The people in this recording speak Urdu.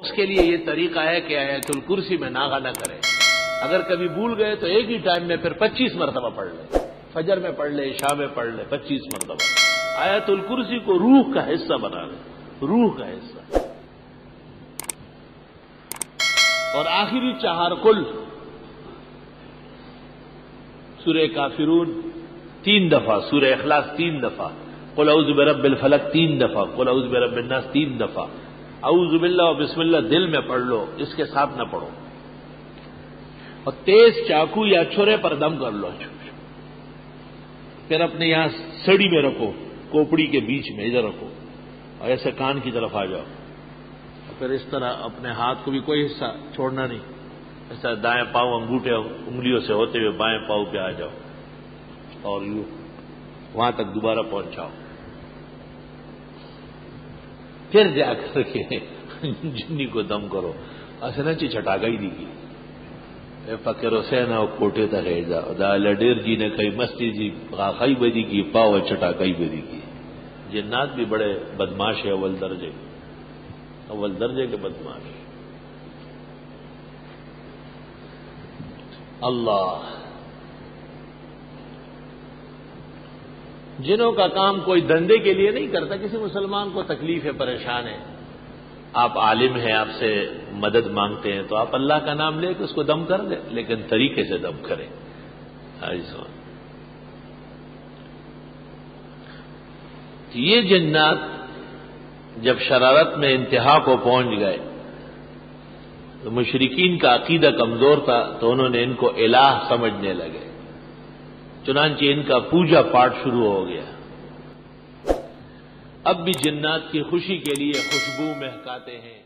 اس کے لیے یہ طریقہ ہے کہ آیت الکرسی میں ناغہ نہ کرے. اگر کبھی بھول گئے تو ایک ہی ٹائم میں پھر 25 مرتبہ پڑھ لے. فجر میں پڑھ لے، عشاء میں پڑھ لے 25 مرتبہ. آیت الکرسی کو روح کا حصہ بنا لے، روح کا حصہ. اور آخری 4 کل سورہ کافرون 3 دفعہ، سورہ اخلاص 3 دفعہ، قل اعوذ برب الفلق 3 دفعہ، قل اعوذ برب الناس 3 دفعہ. اعوذ باللہ و بسم اللہ دل میں پڑھ لو، اس کے ساتھ نہ پڑھو. اور تیز چاقو یا چھرے پر دم کر لو. پھر اپنے یہاں سڑی میں رکھو، کوپڑی کے بیچ میں ادھر رکھو، اور ایسے کان کی طرف آ جاؤ. اور پھر اس طرح اپنے ہاتھ کو بھی کوئی حصہ چھوڑنا نہیں. ایسا دائیں پاؤں انگوٹھے انگلیوں سے ہوتے ہوئے بائیں پاؤں پہ آ جاؤ، اور یوں وہاں تک دوبارہ پہنچاؤ. پھر جا کر کے جنی کو دم کرو. اسنا چی چھٹا گئی دی کی فقیر حسین او کوٹے تا رہ جا دا لڈیر جی نے کئی مستی جی غاخائی بدی کی پاو چھٹا گئی بدی کی. جنات بھی بڑے بدماش ہے، اول درجے کے بدماش. اللہ جنوں کا کام کوئی دندے کے لیے نہیں کرتا. کسی مسلمان کو تکلیف ہے، پریشان ہے، آپ عالم ہیں، آپ سے مدد مانگتے ہیں، تو آپ اللہ کا نام لے کے اس کو دم کر دیں، لیکن طریقے سے دم کریں. یہ جنات جب شرارت میں انتہا کو پہنچ گئے تو مشرکین کا عقیدہ کمزور تھا، تو انہوں نے ان کو الہ سمجھنے لگے. چنانچہ ان کا پوجا پاٹ شروع ہو گیا. اب بھی جنات کی خوشی کے لیے خوشبو مہکاتے ہیں.